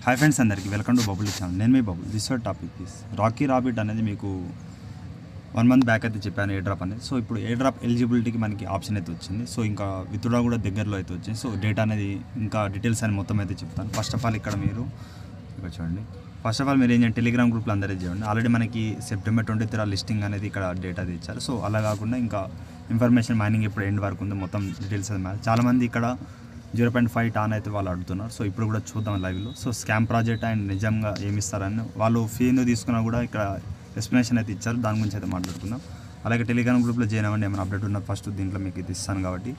Hi friends, అందరికీ welcome to Bubble channel. నేను మీ Bubble. This topic is Rocky Rabbit అనేది మీకు 1 month బ్యాక్ అయితే చెప్పాను ఏ డ్రాప్ అనేది. సో ఇప్పుడు ఏ డ్రాప్ ఎలిజిబిలిటీకి మనకి ఆప్షన్ అయితే వచ్చింది. సో ఇంకా విత్డ్రా కూడా దగ్గరలో అయితే వచ్చింది. సో డేటా అనేది ఇంకా డీటెయిల్స్ అని మొత్తం అయితే చెప్తాను. ఫస్ట్ ఆఫ్ ఆల్ ఇక్కడ మీరు ఇక్కడ చూడండి. ఫస్ట్ ఆఫ్ ఆల్ మీరు ఏం చేయండి, టెలిగ్రామ్ గ్రూప్లో అందరూ చేయండి. ఆల్రెడీ మనకి September 23 లిస్టింగ్ అనేది ఇక్కడ డేటా అది ఇచ్చారు. సో అలా కాకుండా ఇంకా ఇన్ఫర్మేషన్ మైనింగ్ ఇప్పుడు ఎండ్ వరకు ఉంది, మొత్తం డీటెయిల్స్ అది చాలామంది ఇక్కడ 0.5 టాన్ అయితే వాళ్ళు అడుగుతున్నారు. సో ఇప్పుడు కూడా చూద్దాం లైవ్లో. సో స్కామ్ ప్రాజెక్ట్ అండ్ నిజంగా ఏమి ఇస్తారని వాళ్ళు ఫీ ఎందుకు తీసుకున్నా కూడా ఇక్కడ ఎక్స్ప్లెనేషన్ అయితే ఇచ్చారు. దాని గురించి అయితే మాట్లాడుకుందాం. అలాగే టెలిగ్రామ్ గ్రూప్లో జాయిన్ అవ్వండి. ఏమైనా అప్డేట్ ఉన్న ఫస్ట్ దీంట్లో మీకు ఇది ఇస్తాను కాబట్టి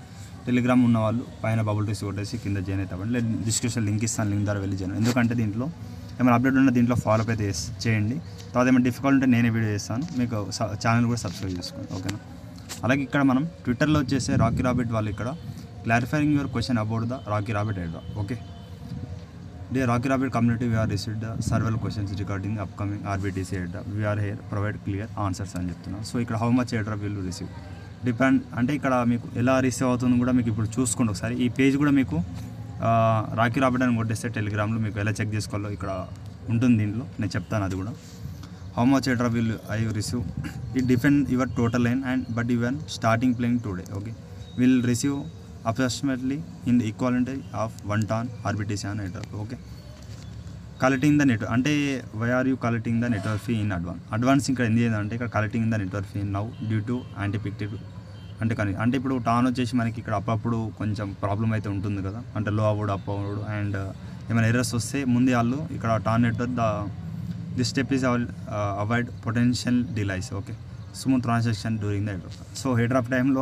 టెలిగ్రామ్ ఉన్న వాళ్ళు పైన బబుల్ టీస్ కొట్టేసి కింద జాయిన్ అయితే అవ్వండి. లేదా డిస్క్రిప్షన్ లింక్ ఇస్తాను, లింక్ ద్వారా వెళ్ళి జాయిన్. ఎందుకంటే దీంట్లో ఏమైనా అప్డేట్ ఉన్న దీంట్లో ఫాలో అప్ అయితే చేయండి. తర్వాత ఏమైనా డిఫికల్ట్ ఉంటే నేనే వీడియో చేస్తాను, మీకు ఛానల్ కూడా సబ్స్క్రైబ్ చేసుకోండి, ఓకేనా. అలాగే ఇక్కడ మనం ట్విట్టర్లో వచ్చేసే రాకీ రాబిట్ వాళ్ళు ఇక్కడ clarifying your question about the Rocky Rabbit airdrop. Okay. Dear Rocky Rabbit community, we have received several questions regarding the upcoming RBTC airdrop. We are here provide clear answers అని చెప్తున్నాను. So ఇక్కడ how much airdrop will you receive depend అంటే ఇక్కడ మీకు ఎలా receive అవుతుందో కూడా మీకు ఇప్పుడు చూసుకోండి ఒకసారి. ఈ పేజ్ కూడా మీకు రాకీ రాబిట్ అని కొట్టేస్తే టెలిగ్రామ్లో మీకు ఎలా చెక్ చేసుకోవాలో ఇక్కడ ఉంటుంది, దీంట్లో నేను చెప్తాను అది కూడా. How much airdrop will I receive? It depend your total line and but even starting playing today. Okay, will receive approximately in the equivalent of 1 ton RBTC on airdrop. Okay, collecting the network అంటే why are you collecting the network fee in advance ఇక్కడ ఎందుకు చేయాలంటే ఇక్కడ collecting the network fee now due to anti-picted అంటే కానీ అంటే ఇప్పుడు tan వచ్చేసి మనకి ఇక్కడ అప్పుడప్పుడు కొంచెం ప్రాబ్లం అయితే ఉంటుంది కదా, అంటే లో అవ్వడు అప్ అవ్వడు అండ్ ఏమైనా ఎర్రర్స్ వస్తే ముందే వాళ్ళు ఇక్కడ TON network this step is avoid potential delays. Okay, smooth transaction during the head. So head drop టైంలో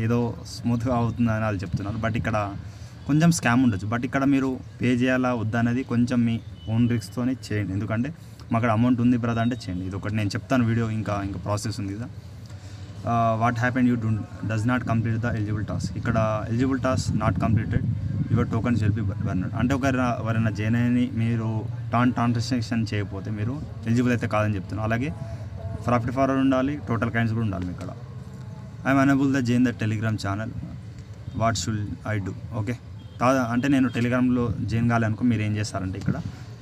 ఏదో స్మూత్గా అవుతుందని వాళ్ళు చెప్తున్నారు, బట్ ఇక్కడ కొంచెం స్కామ్ ఉండొచ్చు. బట్ ఇక్కడ మీరు పే చేయాలా వద్దా అనేది కొంచెం మీ ఓన్ రిస్క్తోనే చేయండి. ఎందుకంటే మా అక్కడ అమౌంట్ ఉంది బ్రదర్ అంటే చేయండి. ఇది ఒకటి నేను చెప్తాను వీడియో, ఇంకా ప్రాసెస్ ఉంది కదా. What happen you does not complete the eligible task. ఇక్కడ eligible task not completed your tokens will be burned. అంటే ఎవరైనా జైన్ అని మీరు ట్రాన్సాక్షన్ చేయకపోతే మీరు ఎలిజిబుల్ అయితే కాదని చెప్తున్నాను. అలాగే ప్రాఫిట్ ఫార్వర్డ్ ఉండాలి, టోటల్ కైండ్స్ కూడా ఉండాలి ఇక్కడ. I'm honourable the Jain the Telegram channel, what should I do. Okay, అంటే నేను టెలిగ్రామ్లో జాయిన్ కావాలనుకో మీరు ఏం చేస్తారంటే ఇక్కడ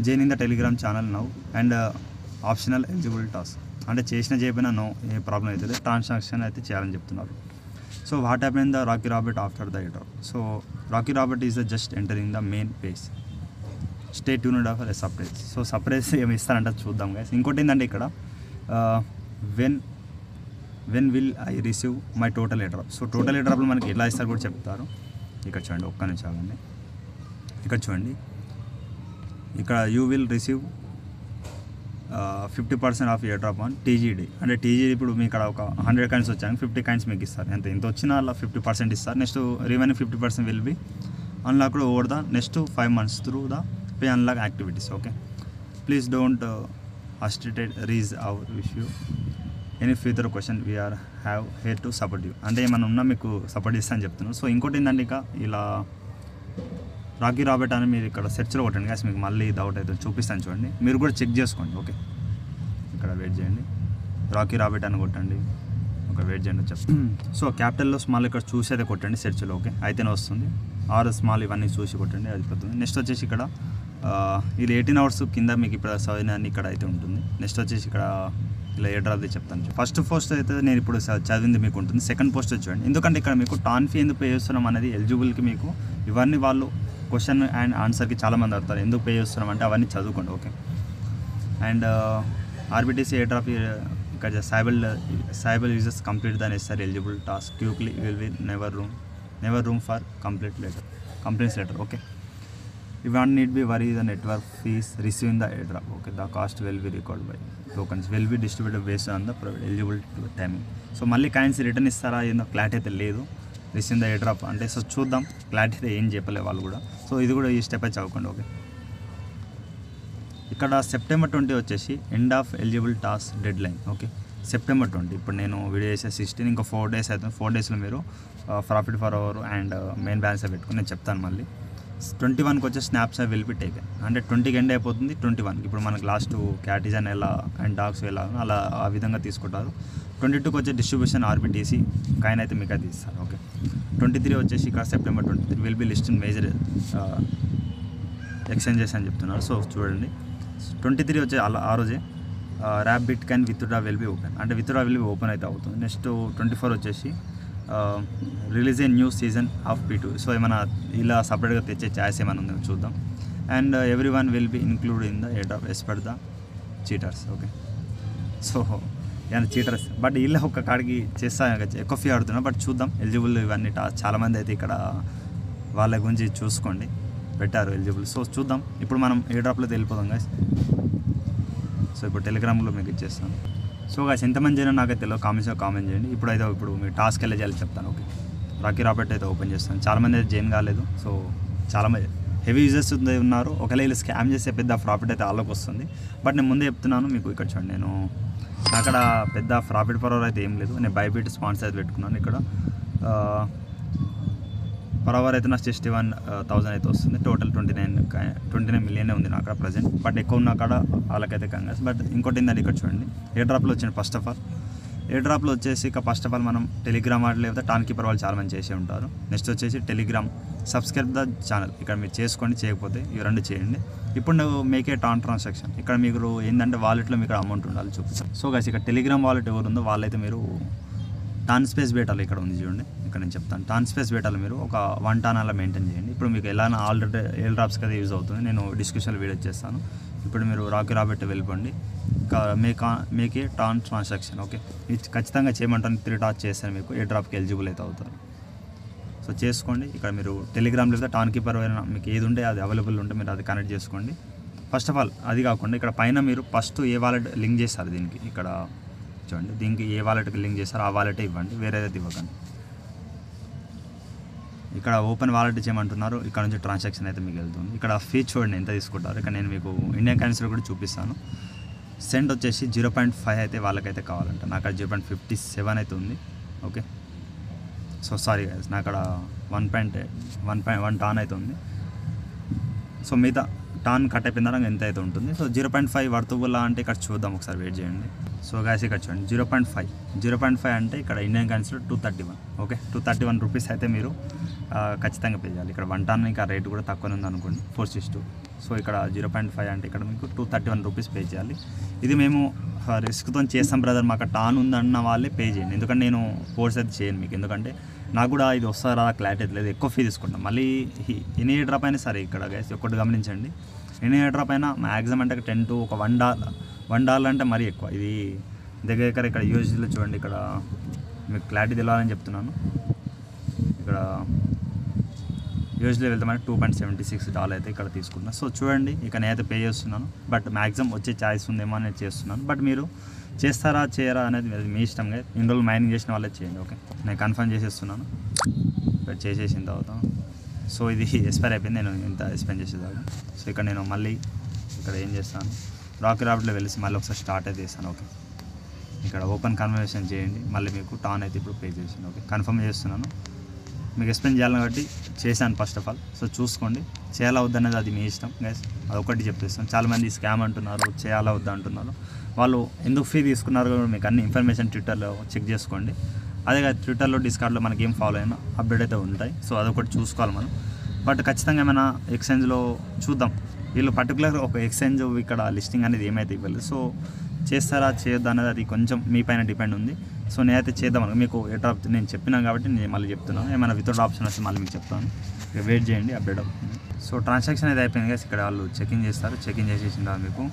join in the Telegram channel now and optional eligible task. అంటే చేయకపోయినా నో ఏ ప్రాబ్లం అవుతుంది, ట్రాన్సాక్షన్ అయితే చేయాలని చెప్తున్నారు. So what happen the Rocky rabbit after the airdrop. So Rocky rabbit is the just entering the main page. Stay tuned off surprise. So surprise ఏమి ఇస్తారంటే చూద్దాం guys. ఇంకోటి ఏంటంటే ఇక్కడ when will I receive my total airdrop. So total ఎయిడ్రాప్లో మనకి ఎలా ఇస్తారు కూడా చెప్తారు. ఇక్కడ చూడండి, ఒక్క నిమిషం ఆగండి. ఇక్కడ చూడండి, ఇక్కడ you will receive 50% of airdrop on TGD. అంటే టీజీడీ ఇప్పుడు మీకు ఇక్కడ ఒక 100 కాయిన్స్ వచ్చాక 50 కాయిన్స్ మీకు ఇస్తారు. ఎంత వచ్చినా అలా 50% ఇస్తారు. Next remaining 50% will be unlocked over the next 5 months through the pay unlock activities. Okay, please don't hesitated raise our issue any further question we are have here to support you. అంటే ఏమన్నా ఉన్నా మీకు support చేస్తా అని చెప్తున్నాను. So ఇంకోటి ఏంటంటే ఇక ఇలా రాకీ రాబిట్ అని మీరు ఇక్కడ సెర్చ్లో కొట్టండి గాయస్, మీకు మళ్ళీ డౌట్ అయితే చూపిస్తాను చూడండి, మీరు కూడా చెక్ చేసుకోండి. ఓకే, ఇక్కడ వెయిట్ చేయండి, రాకీ రాబిట్ అని కొట్టండి, ఒక వెయిట్ చేయండి చెప్తాను. సో క్యాపిటల్లో స్మాల్ ఇక్కడ చూసి అయితే కొట్టండి సెర్చ్లో. ఓకే, అయితేనే వస్తుంది. ఆర్ స్మాల్ ఇవన్నీ చూసి కొట్టండి, అది పోతుంది. నెక్స్ట్ వచ్చేసి ఇక్కడ ఇది 18 hours కింద మీకు ఇప్పుడు చదివిన ఇక్కడ అయితే ఉంటుంది. నెక్స్ట్ వచ్చేసి ఇక్కడ ఇలా ఎయిడ్రాప్ది చెప్తాను. ఫస్ట్ పోస్ట్ అయితే నేను ఇప్పుడు చదివింది మీకు ఉంటుంది. సెకండ్ పోస్ట్ చూడండి, ఎందుకంటే ఇక్కడ మీకు టాన్ ఫీ ఎందుకు పే చేస్తున్నాం అనేది ఎలిజిబుల్కి మీకు ఇవన్నీ వాళ్ళు క్వశ్చన్ అండ్ ఆన్సర్కి చాలామంది అడుగుతారు, ఎందుకు పే చేస్తున్నాం అంటే అవన్నీ చదువుకోండి. ఓకే, అండ్ ఆర్బిటీసీ ఎయిడ్రాప్ ఇక్కడ సైబల్ users complete the necessary eligible task quickly will be never room for complaints letter. Okay, you won't need be worry the network fees receiving the airdrop. Okay, the cost will be recorded by tokens will be distributed based on the eligible timing. So మళ్ళీ coins return ఇస్తారా ఏందో clarity అయితే లేదు. Receive the airdrop అంటే so చూద్దాం, clarity అయితే ఏం చెప్పలే వాళ్ళు కూడా. సో ఇది కూడా ఈ స్టెప్ అయితే చదువుకోండి. ఓకే, ఇక్కడ September 20 వచ్చేసి end of eligible task dead line. Okay, September 20. ఇప్పుడు నేను వీడియో చేసే 16, ఇంకా 4 days అవుతుంది. 4 daysలో మీరు profit for hour and main balance పెట్టుకుని నేను చెప్తాను. మళ్ళీ 21కి వచ్చే స్నాప్స్ విల్ బి టేకెన్. అంటే 20కి ఎండ్ అయిపోతుంది, 21కి ఇప్పుడు మనకు లాస్ట్ క్యాటిజన్ ఎలా అండ్ డాగ్స్ ఎలా అలా ఆ విధంగా తీసుకుంటారు. 22కి వచ్చే డిస్ట్రిబ్యూషన్ ఆర్బిటీసీ కాయిన్ అయితే మీకు అది ఇస్తారు. ఓకే, 23 వచ్చేసి ఇక్కడ September 23 will be list in major exchanges అని చెప్తున్నారు. సో చూడండి 23 వచ్చే ఆ రోజే rap bit coin withdraw will be open, అంటే విత్డ్రా విల్ బి ఓపెన్ అయితే అవుతుంది. నెక్స్ట్ 24 వచ్చేసి release a new season of P2. So ఏమైనా ఇలా సపరేట్గా తెచ్చే ఛాయిస్ ఏమైనా ఉందో చూద్దాం. And every one will be include in the air drop as per the cheaters. Okay, so ఏమైనా చీటర్స్, బట్ వీళ్ళ ఒక్క కాడికి చేస్తా ఎక్కువ ఫీ ఆడుతున్నా. బట్ చూద్దాం ఎలిజిబుల్ ఇవన్నీ చాలామంది అయితే ఇక్కడ వాళ్ళ గురించి చూసుకోండి పెట్టారు ఎలిజిబుల్. సో చూద్దాం, ఇప్పుడు మనం ఎయిర్ డ్రాప్లో వెళ్ళిపోదాం గాయస్. సో ఇప్పుడు టెలిగ్రామ్లో మీకు ఇచ్చేస్తాను. సో గాయస్ ఎంతమంది అయినా నాకైతే తెలియదు, కామెంట్ చేయండి. ఇప్పుడు మీ టాస్క్ వెళ్ళే చేయాలి చెప్తాను. ఓకే, రాకీ రాబర్ట్ అయితే ఓపెన్ చేస్తాను. చాలామంది అయితే జైన్ కాలేదు. సో చాలామంది హెవీ యూజర్స్ ఉన్నారు. ఒకవేళ వీళ్ళు స్కామ్ చేసే పెద్ద ప్రాఫిట్ అయితే వాళ్ళకి వస్తుంది. బట్ నేను ముందే చెప్తున్నాను మీకు, ఇక్కడ చూడండి నేను అక్కడ పెద్ద ప్రాఫిట్ పర్ అవర్ అయితే ఏం లేదు. నేను బైబిట్ స్పాన్సర్ అయితే పెట్టుకున్నాను. ఇక్కడ పర్ అవర్ అయితే నాకు 61,000 అయితే వస్తుంది. టోటల్ 29 మిలియన్ ఉంది నా అక్కడ ప్రజెంట్. బట్ ఎక్కువ ఉన్న అక్కడ వాళ్ళకైతే కంగ్రెస్. బట్ ఇంకోటి ఏంటంటే ఇక్కడ చూడండి ఎయిర్ డ్రాప్లో వచ్చింది. ఫస్ట్ ఆఫ్ ఆల్ మనం టెలిగ్రామ్ వాళ్ళు లేకపోతే టాన్ కీపర్ వాళ్ళు చాలామంది చేసే ఉంటారు. నెక్స్ట్ వచ్చేసి టెలిగ్రామ్ సబ్స్క్రైబ్ ద ఛానల్, ఇక్కడ మీరు చేసుకోండి, చేయకపోతే ఇవి రెండు చేయండి. ఇప్పుడు నువ్వు మేకే టాన్ ట్రాన్సాక్షన్, ఇక్కడ మీరు ఏంటంటే వాలెట్లో మీకు అమౌంట్ ఉండాలి చూపిస్తాను. సో గైస్ ఇక్కడ టెలిగ్రామ్ వాలెట్ ఎవరు ఉందో వాళ్ళైతే మీరు టాన్ స్పేస్ బేటాలో ఇక్కడ ఉంది చూడండి, ఇక్కడ నేను చెప్తాను. టాన్ స్పేస్ బేటాలో మీరు ఒక 1 టాన్ అలా మెయింటైన్ చేయండి. ఇప్పుడు మీకు ఎలా ఆల్రెడీ ఎయిర్ డ్రాప్స్ కదా యూజ్ అవుతుంది, నేను డిస్క్రిప్షన్లో వీడియో చేస్తాను. ఇప్పుడు మీరు రాకీ రాబర్ట్ వెళ్ళిపోండి, మేకే టాన్ ట్రాన్సాక్షన్. ఓకే, ఇది ఖచ్చితంగా చేయమంటాను. 3 టాచ్ చేస్తాను, మీకు ఎయిర్ డ్రాప్కి ఎలిజిబుల్ అయితే అవుతారు. సో చేసుకోండి. ఇక్కడ మీరు టెలిగ్రామ్ లేదా టాన్ కీపర్ అయినా మీకు ఏది ఉంటే అది అవైలబుల్ ఉంటే మీరు అది కనెక్ట్ చేసుకోండి. ఫస్ట్ ఆఫ్ ఆల్ అది కాకుండా ఇక్కడ పైన మీరు ఫస్ట్ ఏ వాలెట్ లింక్ చేస్తారు దీనికి, ఇక్కడ చూడండి దీనికి ఏ వాలెట్కి లింక్ చేస్తారో ఆ వాలెటే ఇవ్వండి, వేరేది ఇవ్వకండి. ఇక్కడ ఓపెన్ వాలెట్ చేయమంటున్నారు, ఇక్కడ నుంచి ట్రాన్సాక్షన్ అయితే మీకు వెళ్తుంది. ఇక్కడ ఫీ చూడండి ఎంత తీసుకుంటారు. ఇక్కడ నేను మీకు ఇండియన్ కరెన్సీ కూడా చూపిస్తాను. సెండ్ వచ్చేసి 0.5 అయితే వాళ్ళకైతే కావాలంట, నాకు అక్కడ 0.57 అయితే ఉంది. ఓకే, సో సారీ గైస్, నాకు అక్కడ 1 టాన్ అయితే ఉంది. సో మిగతా టాన్ కట్ అయిపోయిన తర్వాత ఎంత అయితే ఉంటుంది. సో 0.5 వర్తబుల్ అంటే ఇక్కడ చూద్దాం, ఒకసారి వెయిట్ చేయండి. సో గైస్ ఇక్కడ చూడండి 0.5 అంటే ఇక్కడ ఇండియన్ కరెన్సీలో 231. ఓకే, 231 రూపీస్ అయితే మీరు ఖచ్చితంగా పే చేయాలి. ఇక్కడ 1 టాన్ ఇంకా రేటు కూడా తక్కువనే ఉంది అనుకోండి, 462. సో ఇక్కడ 0.5 అంటే ఇక్కడ మీకు 231 రూపీస్ పే చేయాలి. ఇది మేము రిస్క్తో చేస్తాం బ్రదర్, మాకు టాన్ ఉందన్న వాళ్ళే పే చేయండి. ఎందుకంటే నేను ఫోర్స్ అయితే చేయను మీకు, ఎందుకంటే నాకు కూడా ఇది వస్తారా క్లారిటీ అయితే లేదు, ఎక్కువ ఫీ తీసుకుంటాం. మళ్ళీ ఎనీ ఎయిర్ డ్రాప్ అయినా సరే ఇక్కడ గైస్ ఒకటి గమనించండి, ఎనీ ఎయిర్ డ్రాప్ అయినా మ్యాక్సిమం అంటే 10 to $1 అంటే మరీ ఎక్కువ. ఇది దగ్గర ఇక్కడ యూఎస్డీలో చూడండి, ఇక్కడ మీకు క్లారిటీ తెలియాలని చెప్తున్నాను. ఇక్కడ యూఎస్డీలో వెళ్తామని $2.76 అయితే ఇక్కడ తీసుకుంటున్నాను. సో చూడండి ఇక నేనైతే పే చేస్తున్నాను, బట్ మ్యాక్సిమం వచ్చే ఛాయిస్ ఉందేమో అనేది చేస్తున్నాను. బట్ మీరు చేస్తారా చేయరా అనేది మీ ఇష్టంగా, ఇన్ని రోజులు మైనింగ్ చేసిన వాళ్ళే చేయండి. ఓకే, నేను కన్ఫర్మ్ చేసేస్తున్నాను. ఇక్కడ చేసేసిన తర్వాత సో ఇది ఎక్స్పైర్ అయిపోయింది, నేను ఇంత ఎక్స్పెండ్ చేసేదాకా. సో ఇక్కడ నేను మళ్ళీ ఇక్కడ ఏం చేస్తాను, రాకీ రాబర్ట్లో వెళ్ళేసి మళ్ళీ ఒకసారి స్టార్ట్ అయితే చేస్తాను. ఓకే, ఇక్కడ ఓపెన్ కన్ఫర్మేషన్ చేయండి, మళ్ళీ మీకు టాన్ అయితే ఇప్పుడు పే చేసాను. ఓకే, కన్ఫర్మ్ చేస్తున్నాను, మీకు ఎక్స్ప్లెయిన్ చేయాలని కాబట్టి చేశాను ఫస్ట్ ఆఫ్ ఆల్. సో చూసుకోండి, చేయాలా వద్దనేది అది మీ ఇష్టం గైస్, అదొకటి చెప్పేస్తాను. చాలామంది స్కామ్ అంటున్నారు, చేయాలా వద్దా అంటున్నారు. వాళ్ళు ఎందుకు ఫీ తీసుకున్నారు మీకు అన్ని ఇన్ఫర్మేషన్ ట్విట్టర్లో చెక్ చేసుకోండి. అదే కాదు ట్విట్టర్లో డిస్కార్డ్లో మనకి ఏం ఫాలో అయినా అప్డేట్ అయితే ఉంటాయి. సో అదొకటి చూసుకోవాలి మనం. బట్ ఖచ్చితంగా ఏమైనా ఎక్స్చేంజ్లో చూద్దాం, వీళ్ళు పర్టికులర్ ఒక ఎక్స్చేంజ్ ఇక్కడ లిస్టింగ్ అనేది ఏమైతే ఇవ్వలేదు. సో చేస్తారా చేయొద్దా అనేది అది కొంచెం మీ పైన డిపెండ్ ఉంది. సో నేనైతే చేద్దామని మీకు డ్రాప్ నేను చెప్పినాను కాబట్టి నేను మళ్ళీ చెప్తున్నాను. ఏమైనా వితౌట్ ఆప్షన్ వస్తే మళ్ళీ మీకు చెప్తాను, వెయిట్ చేయండి, అప్డేట్ అవుతుంది. సో ట్రాన్సాక్షన్ అయితే అయిపోయింది కదా, ఇక్కడ వాళ్ళు చెకింగ్ చేస్తారు. చెకింగ్ చేసేసిన మీకు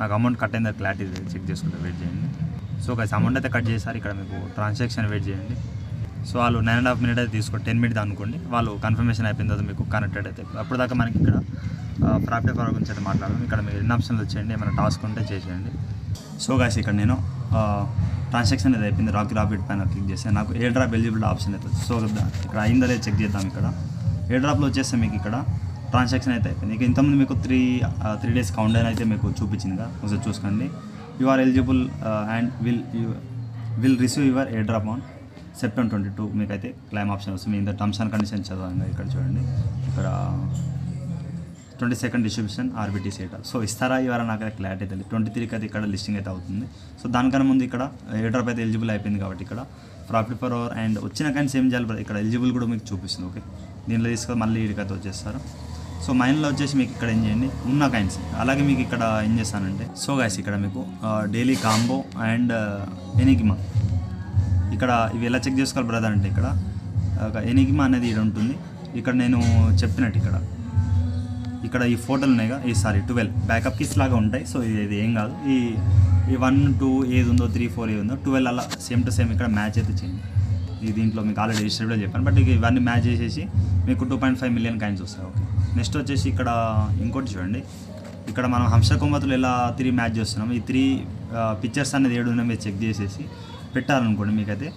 నాకు అమౌంట్ కట్ అయిందా క్లారిటీ చెక్ చేసుకుంటే వెయిట్ చేయండి. సో గైస్ అమౌంట్ అయితే కట్ చేస్తారు, ఇక్కడ మీకు ట్రాన్సాక్షన్ వెయిట్ చేయండి. సో వాళ్ళు 9.5 minutes అయితే తీసుకోండి, 10 minutes అనుకోండి. వాళ్ళు కన్ఫర్మేషన్ అయిపోయిన తర్వాత మీకు కనెక్టెడ్ అయితే అప్పుడు దాకా మనకి ఇక్కడ ప్రాఫిట్ ఫర్ గురించి అయితే మాట్లాడడం. ఇక్కడ మీరు ఎన్ని ఆప్షన్లు వచ్చేయండి, ఏమైనా టాస్క్ ఉంటే చేసేయండి. సో గైస్ ఇక్కడ నేను ట్రాన్సాక్షన్ అయితే అయిపోయింది, రాకీ రాబర్ట్ పైన క్లిక్ చేస్తే నాకు ఎయిర్ డ్రాప్ ఎలిజిబుల్ ఆప్షన్ అయితే. సో ఇక్కడ అయిందో లేదు చెక్ చేద్దాం. ఇక్కడ ఎయిర్ డ్రాప్లో వచ్చేస్తే మీకు ఇక్కడ ట్రాన్సాక్షన్ అయితే అయిపోయింది. ఇక ఇంతకుముందు మీకు 3 days కౌంట్ డౌన్ అయితే మీకు చూపించింది కదా, ఒకసారి చూసుకోండి. You are eligible and will receive your air drop on September 22 మీకు అయితే క్లైమ్ ఆప్షన్ వస్తుంది. మీ టర్మ్స్ అండ్ కండిషన్ చదవండి. ఇక్కడ చూడండి, ఇక్కడ 22nd డిస్ట్రిబ్యూషన్ ఆర్బిటీసీ అయితే. సో ఇస్తారా ఇవారా నాకైతే క్లారిటీ తెలియదు. 23కి అయితే ఇక్కడ లిస్టింగ్ అయితే అవుతుంది. సో దానికన్నా ముందు ఇక్కడ ఎయిర్ డ్రాప్ అయితే ఎలిజిబుల్ అయిపోయింది కాబట్టి ఇక్కడ ప్రాఫిట్ పర్ అవర్ అండ్ వచ్చిన కానీ సేమ్ చేయాలి. ఇక్కడ ఎలిజిబుల్ కూడా మీకు చూపిస్తుంది. ఓకే, దీనిలో తీసుకొని మళ్ళీ ఇక్కడికైతే వచ్చేస్తారు. సో మైన్లో వచ్చేసి మీకు ఇక్కడ ఏం చేయండి ఉన్న కైండ్స్. అలాగే మీకు ఇక్కడ ఏం చేస్తానంటే సో గైస్ ఇక్కడ మీకు డైలీ కాంబో అండ్ ఎనిగ్మా ఇక్కడ ఇవి ఎలా చెక్ చేసుకోవాలి బ్రదర్ అంటే ఇక్కడ ఎనిగ్మా అనేది ఇక్కడ ఉంటుంది. ఇక్కడ నేను చెప్పినట్టు ఇక్కడ ఈ ఫోటోలు ఉన్నాయిగా ఈ 12 బ్యాకప్ కిట్స్ లాగా ఉంటాయి. సో ఇది ఏం కాదు, ఈ 1, 2 ఏది ఉందో 3, 4 ఏది ఉందో 12 అలా సేమ్ టు సేమ్ ఇక్కడ మ్యాచ్ అయితే చేయండి. ఇది దీంట్లో మీకు ఆల్రెడీ డిస్ట్రిబ్యూట్ చెప్పాను, బట్ ఇవన్నీ మ్యాచ్ చేసేసి మీకు 2.5 మిలియన్ కాయిన్స్ వస్తాయి. ఓకే, నెక్స్ట్ వచ్చేసి ఇక్కడ ఇంకోటి చూడండి. ఇక్కడ మనం హంసకొమ్మతులు ఎలా 3 మ్యాచ్ చేస్తున్నాం, ఈ 3 పిక్చర్స్ అనేది 7 ఉన్నాయి. మీరు చెక్ చేసేసి పెట్టారనుకోండి మీకైతే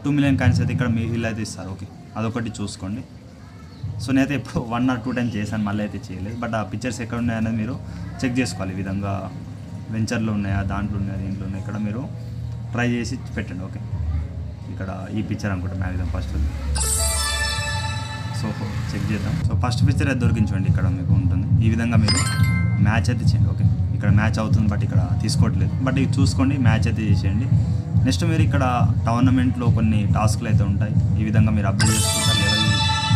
2 మిలియన్ కాయిన్స్ అయితే ఇక్కడ మీ వీళ్ళు అయితే ఇస్తారు. ఓకే, అదొకటి చూసుకోండి. సో నేనైతే ఎప్పుడు 1 or 2 టైమ్స్ చేశాను, మళ్ళీ అయితే చేయలేదు. బట్ ఆ పిక్చర్స్ ఎక్కడ ఉన్నాయనేది మీరు చెక్ చేసుకోవాలి. ఈ విధంగా వెంచర్లో ఉన్నాయా, దాంట్లో ఉన్నాయా, దీంట్లో ఉన్నాయి, ఇక్కడ మీరు ట్రై చేసి పెట్టండి. ఓకే, ఇక్కడ ఈ పిక్చర్ అనుకుంటా మ్యాక్సిమం ఫస్ట్. సో చెక్ చేద్దాం. సో ఫస్ట్ పిక్చర్ అయితే దొరికించండి, ఇక్కడ మీకు ఉంటుంది. ఈ విధంగా మీరు మ్యాచ్ అయితే చేయండి. ఓకే, ఇక్కడ మ్యాచ్ అవుతుంది బట్ ఇక్కడ తీసుకోవట్లేదు, బట్ ఇది చూసుకోండి, మ్యాచ్ అయితే చేసేయండి. నెక్స్ట్ మీరు ఇక్కడ టోర్నమెంట్లో కొన్ని టాస్క్లు అయితే ఉంటాయి. ఈ విధంగా మీరు అప్డేట్ చేసుకుంటారు, లెవెల్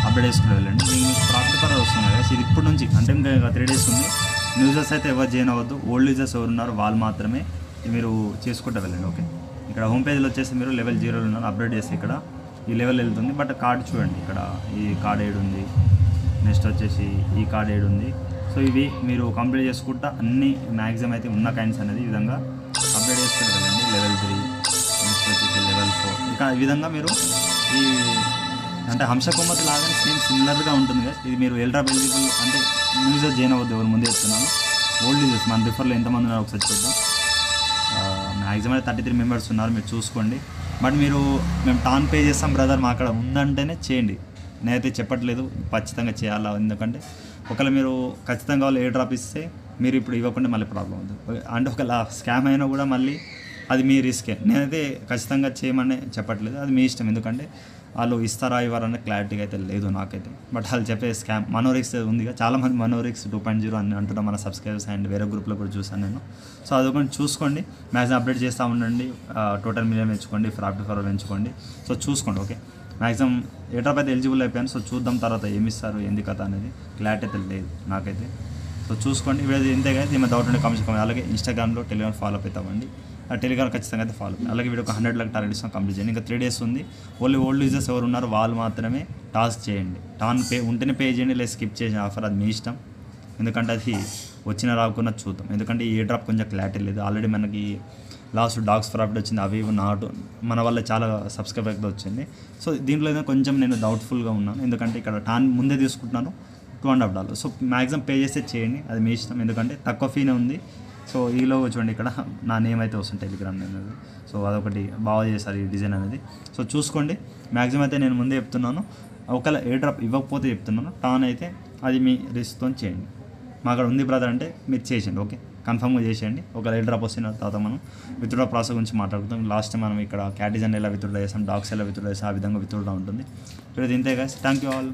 అప్డేట్ చేసుకుంటూ వెళ్ళండి. మీకు ప్రాఫిట్ పర్ వస్తుంది కదా, ఇది ఇప్పటి నుంచి అంటే ఇంకా 3 days ఉంది. యూజర్స్ అయితే ఎవరు చేయని అవ్వద్దు, ఓల్డ్ యూజర్స్ ఎవరు ఉన్నారో వాళ్ళు మాత్రమే మీరు చేసుకుంటూ వెళ్ళండి. ఓకే, ఇక్కడ హోమ్ పేజ్లో వచ్చేసి మీరు లెవెల్ 0లో ఉన్నారు, అప్డేట్ చేస్తే ఇక్కడ ఈ లెవెల్ వెళ్తుంది. బట్ కార్డ్ చూడండి, ఇక్కడ ఈ కార్డ్ 7 ఉంది, నెక్స్ట్ వచ్చేసి ఈ కార్డ్ 7 ఉంది. సో ఇవి మీరు కంప్లీట్ చేసుకుంటా అన్ని మ్యాక్సిమం అయితే ఉన్న కాయిన్స్ అనేది ఈ విధంగా అప్డేట్ చేసుకుంటూ వెళ్ళండి. లెవెల్ 3, నెక్స్ట్ వచ్చేసి లెవెల్ 4. ఇంకా ఈ విధంగా మీరు ఈ అంటే హంసకొమ్మత్ లాగానే సేమ్ సిమిలర్గా ఉంటుంది కదా. ఇది మీరు ఎల్డ్రాప్ ఎలిజిబుల్ అంటే యూజర్ జాయిన్ అవ్వద్దు, ఎవరు ముందే చెప్తున్నాను. ఓల్డ్ యూజర్స్ మన రిఫర్లో ఎంతమంది ఉన్నారు ఒకసారి చూద్దాం. మ్యాక్సిమం అయితే 33 మెంబర్స్ ఉన్నారు, మీరు చూసుకోండి. బట్ మీరు మేము టాన్ పే చేస్తాం బ్రదర్ మా అక్కడ ఉందంటేనే చేయండి, నేనైతే చెప్పట్లేదు ఖచ్చితంగా చేయాలా. ఎందుకంటే ఒకవేళ మీరు ఖచ్చితంగా వాళ్ళు ఏ డ్రాప్ ఇస్తే మీరు ఇప్పుడు ఇవ్వకుండా మళ్ళీ ప్రాబ్లం అవుతుంది. అంటే ఒకవేళ స్కామ్ అయినా కూడా మళ్ళీ అది మీ రిస్కే. నేనైతే ఖచ్చితంగా చేయమని చెప్పట్లేదు, అది మీ ఇష్టం. ఎందుకంటే వాళ్ళు ఇస్తారా ఇవ్వరనే క్లారిటీగా అయితే లేదు నాకైతే. బట్ వాళ్ళు చెప్పే స్కామ్ మనోరిక్స్ ఉందిగా, చాలామంది మనోరిక్స్ 2.0 అని అంటున్నాం మన సబ్స్క్రైబర్స్ అండ్ వేరే గ్రూప్లో కూడా చూసాను నేను. సో అదొకటి చూసుకోండి, మ్యాక్సిమం అప్డేట్ చేస్తూ ఉండండి. టోటల్ మిలియన్ పెంచుకోండి, ప్రాఫిట్ పర్ పెంచుకోండి. సో చూసుకోండి. ఓకే, మ్యాక్సిమం ఏ డ్రాప్ అయితే ఎలిజిబుల్ అయిపోయాను. సో చూద్దాం తర్వాత ఏమి ఇస్తారు ఏంది కథ అనేది క్లారిటీ అయితే లేదు నాకైతే. సో చూసుకోండి. వీడియో ఇంతే కదా, ఏమైనా డౌట్ ఉంటే కామెంట్స్ కావాలి. అలాగే ఇన్స్టాగ్రామ్లో టెలిగ్రామ్ ఫాలో అప్ అవుతామండి, ఆ టెలిగ్రామ్ ఖచ్చితంగా అయితే ఫాలో అవుతుంది. అలాగే వీడియో 100 లాగా టార్గెట్ ఇస్తాం, కంప్లీట్ చేయండి. ఇంకా 3 days ఉంది. ఓన్లీ ఓల్డ్ యూజర్స్ ఎవరు ఉన్నారో వాళ్ళు మాత్రమే టాస్క్ చేయండి. టాన్ పే ఉంటేనే పే చేయండి, లేదా స్కిప్ చేసిన ఆఫర్ అది మీ ఇష్టం. ఎందుకంటే అది వచ్చిన రాకున్నా చూద్దాం. ఎందుకంటే ఈ డ్రాప్ కొంచెం క్లారిటీ లేదు. ఆల్రెడీ మనకి లాస్ట్ డాగ్స్ ప్రాఫిట్ వచ్చింది, అవి నాటు మన వల్ల చాలా సబ్స్క్రైబర్ అయితే వచ్చింది. సో దీంట్లో అయితే కొంచెం నేను డౌట్ఫుల్గా ఉన్నాను, ఎందుకంటే ఇక్కడ టాన్ ముందే తీసుకుంటున్నాను $2.5. సో మ్యాక్సిమం పే చేస్తే చేయండి, అది మీ ఇష్టం. ఎందుకంటే తక్కువ ఫీనే ఉంది. సో ఈలో చూడండి, ఇక్కడ నా నేమ్ అయితే వస్తుంది టెలిగ్రామ్ అనేది. సో అదొకటి బాగా చేశారు ఈ డిజైన్ అనేది. సో చూసుకోండి. మ్యాక్సిమం అయితే నేను ముందే చెప్తున్నాను, ఒకవేళ ఏ డ్రాప్ ఇవ్వకపోతే చెప్తున్నాను, టాన్ అయితే అది మీ రిస్క్తో చేయండి. మా అక్కడ ఉంది బ్రదర్ అంటే మీరు చేసేయండి. ఓకే, కన్ఫర్మ్గా చేసేయండి. ఒకవేళ ఏ డ్రాప్ వస్తున్న తర్వాత మనం విత్డ్రా ప్రాసెస్ గురించి మాట్లాడుతాం. లాస్ట్ టైం మనం ఇక్కడ క్యాటిజన్ ఎలా విత్డ్రా చేస్తాం, డాగ్స్ ఎలా విత్డ్రా చేస్తాం, ఆ విధంగా విత్డ్రా ఉంటుంది. ఇప్పుడు ఇంతే గాయ్స్, థ్యాంక్ యూ ఆల్.